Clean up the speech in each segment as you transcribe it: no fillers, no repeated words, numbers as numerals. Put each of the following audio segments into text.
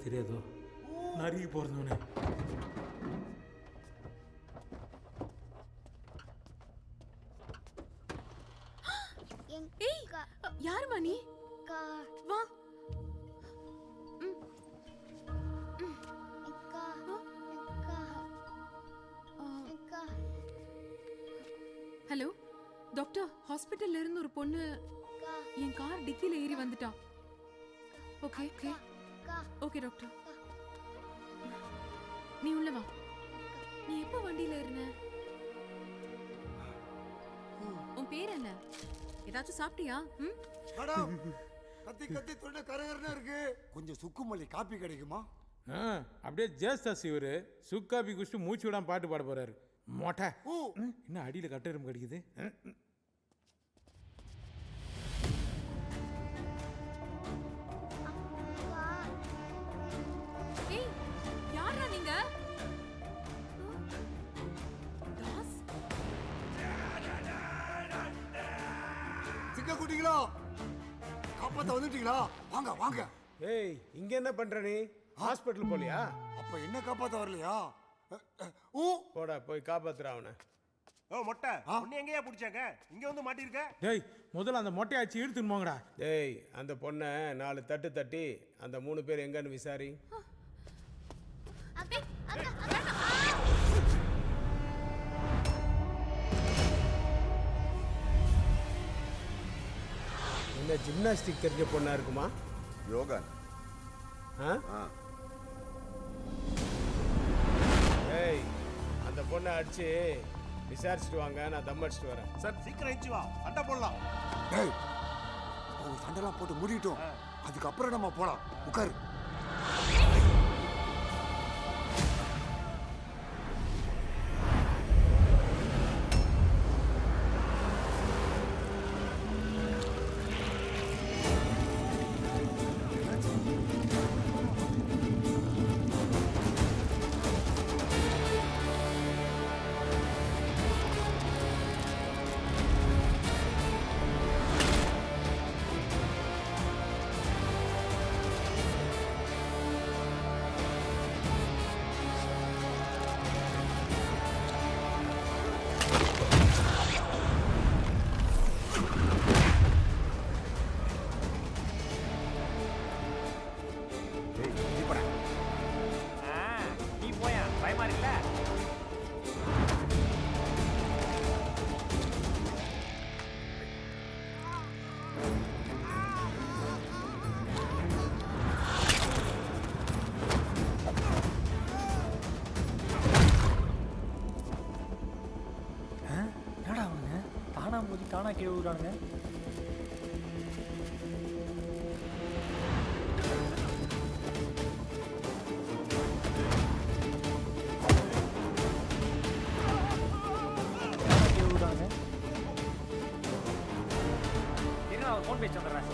தெரியாதோ நறுக்கி போறதுனே. ஏய் யாருமா நீ? வா. ஹலோ டாக்டர், ஹாஸ்பிட்டல்ல இருந்து ஒரு பொண்ணு என் கார் டிக்கில ஏறி வந்துட்டா. ஓகே ஓகே ஓகே டாக்டர், நீ உள்ள வா. நீ எப்ப வண்டியில ஏறின? உன் பேர் என்ன? ஏதாச்சும் சாப்பிட்டியா? மேடம், கத்தி கத்தி தொண்டை கரகரன்னு இருக்கு. கொஞ்சம் சுக்குமல்லி காப்பி கிடைக்குமா? அப்படியே ஜேஸ்தாஸ் இவரு சுக்காப்பி குடிச்சு மூச்சு விடாம பாட்டு பாட போறாரு. மொட்டை என்ன அடியில கட்டெரும்பு கடிக்குது. ஏய் யாரா நீங்க? தாஸ் சிக்க குட்டிங்களா, காப்பாத்த வந்துட்டீங்களா? வாங்க வாங்க. ஏய், இங்க என்ன பண்ற நீ? ஹாஸ்பிட்டல் போலியா? அப்ப என்ன காப்பாத்த வரலையா? போடா போய் காப்பாத்துற அவனை. ஓ மொட்டை, உன்னை எங்கேயா பிடிச்சாங்க? இங்க வந்து மாட்டிருக்க? டேய் முதல்ல அந்த மொட்டையாச்சு இழுத்துன்னு போங்கடா. டேய், அந்த பொண்ணை 4 தட்டு தட்டி அந்த 3 பேர் எங்கன்னு விசாரி. என்ன ஜிம்னாஸ்டிக் தெரிஞ்ச பொண்ணா இருக்குமா? யோகா. ஏய், அந்த பொண்ணை அடிச்சு விசாரிச்சுட்டு வாங்க, நான் தம் அடிச்சுட்டு வரேன். சார் சீக்கிரம் எஞ்சி வா, சண்டை போடலாம். டேய், அவங்க சண்டைலாம் போட்டு முடிட்டோம், அதுக்கப்புறம் நம்ம போலாம். உட்காரு. நீ போயா, பயமா இருக்குல்ல? என்னடா அவனுங்க தானா மோதி தானா கீழே விடுறானுங்க. என்ன அவர் ஃபோன் பேசி வந்துடுறேன்.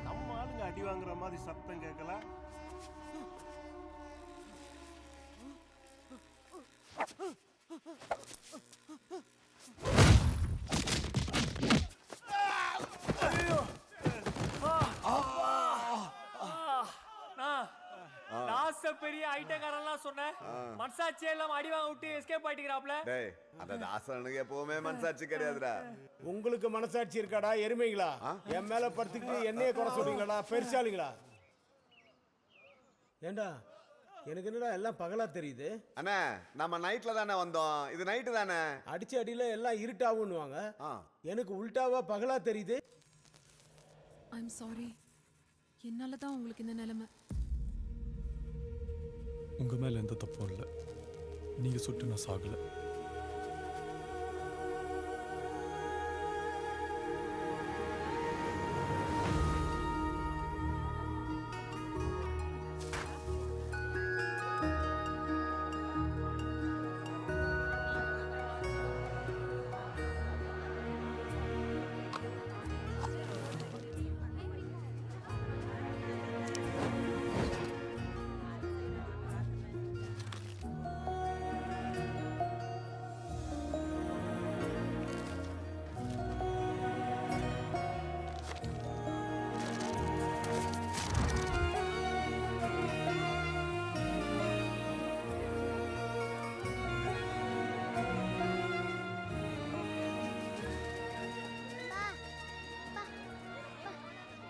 நம்ம ஆளுங்க அடி வாங்குற மாதிரி சத்தம் கேட்கல. பெரிய ஐட்டக்காரன்லாம் சொன்னேன், மனசாட்சியே இல்லாம அடி வாங்க விட்டு எஸ்கேப் ஆயிட்டீங்கறாப்ல. டேய், அந்த தாசனுக்கு எப்பவுமே மனசாட்சி கிடையாதுடா. உங்களுக்கு மனசாட்சி இருக்காடா எருமைங்களா? என் மேல படுத்துக்கிட்டு என்னையே குறை சொல்றீங்களா பெருசாலிங்களா? ஏண்டா எனக்கு என்னடா எல்லாம் பகலா தெரியுது? அண்ணா, நம்ம நைட்ல தானே வந்தோம், இது நைட்டு தானே. அடிச்ச அடியில எல்லாம் இருட்டாவுன்னுவாங்க, எனக்கு உல்டாவா பகலா தெரியுது. ஐ எம் சாரி, என்னால தான் உங்களுக்கு இந்த நிலைமை. உங்க மேல எந்த தப்பும் இல்லை, நீங்க சுட்டு நான் சாகல.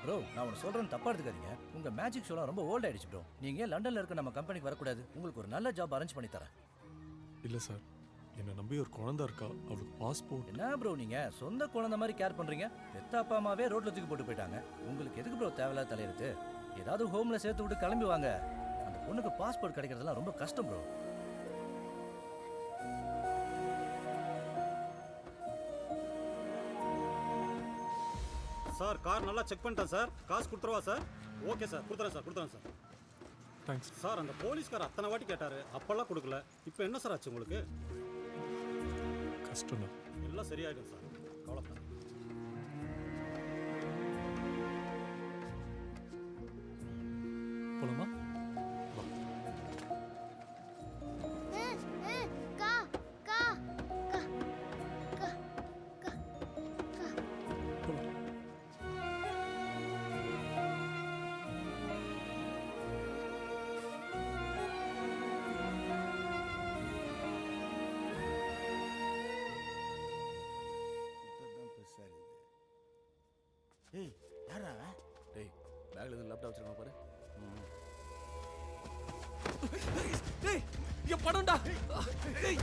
ப்ரோ நான் ஒன்று சொல்கிறேன்னு தப்பா எடுத்துக்காதீங்க. உங்கள் மேஜிக் ஷோலாம் ரொம்ப ஓல்ட் ஆயிடுச்சு ப்ரோ. நீங்கள் லண்டனில் இருக்க நம்ம கம்பெனிக்கு வரக்கூடாது. உங்களுக்கு ஒரு நல்ல ஜாப் அரேஞ்ச் பண்ணி தரேன். இல்லை சார், என்னை நம்பி ஒரு குழந்தை இருக்கா, அவளுக்கு பாஸ்போர்ட். என்ன ப்ரோ நீங்கள் சொந்த குழந்தை மாதிரி கேர் பண்ணுறீங்க? பெத்த அப்பா அம்மாவே ரோட்டில் தூக்கி போட்டு போயிட்டாங்க. உங்களுக்கு எதுக்கு ப்ரோ தேவையில்லாத தலையெடுத்து? ஏதாவது ஹோமில் சேர்த்து விட்டு கிளம்பி வாங்க. அந்த பொண்ணுக்கு பாஸ்போர்ட் கிடைக்கிறதுலாம் ரொம்ப கஷ்டம் ப்ரோ. சார் கார் நல்லா செக் பண்ணிட்டேன் சார். காசு கொடுத்துருவா சார்? ஓகே சார், கொடுத்துறேன் சார். தேங்க்ஸ். சார் அந்த போலீஸ்கார் அத்தனை வாட்டி கேட்டார், அப்பெல்லாம் கொடுக்கல. இப்போ என்ன சார் ஆச்சு உங்களுக்கு? கஷ்டம் தான். எல்லாம் சரியாயிடும் சார், கவலைப்படாத. போலாமா? வா. போலாம். பெருசா இருக்குது. ஏய் யாரா அவன்? டேய் பேக்கில் எதுவும் லேப்டாப் வச்சுருக்கோம் பாரு. டேய் என் படம்டா. டேய்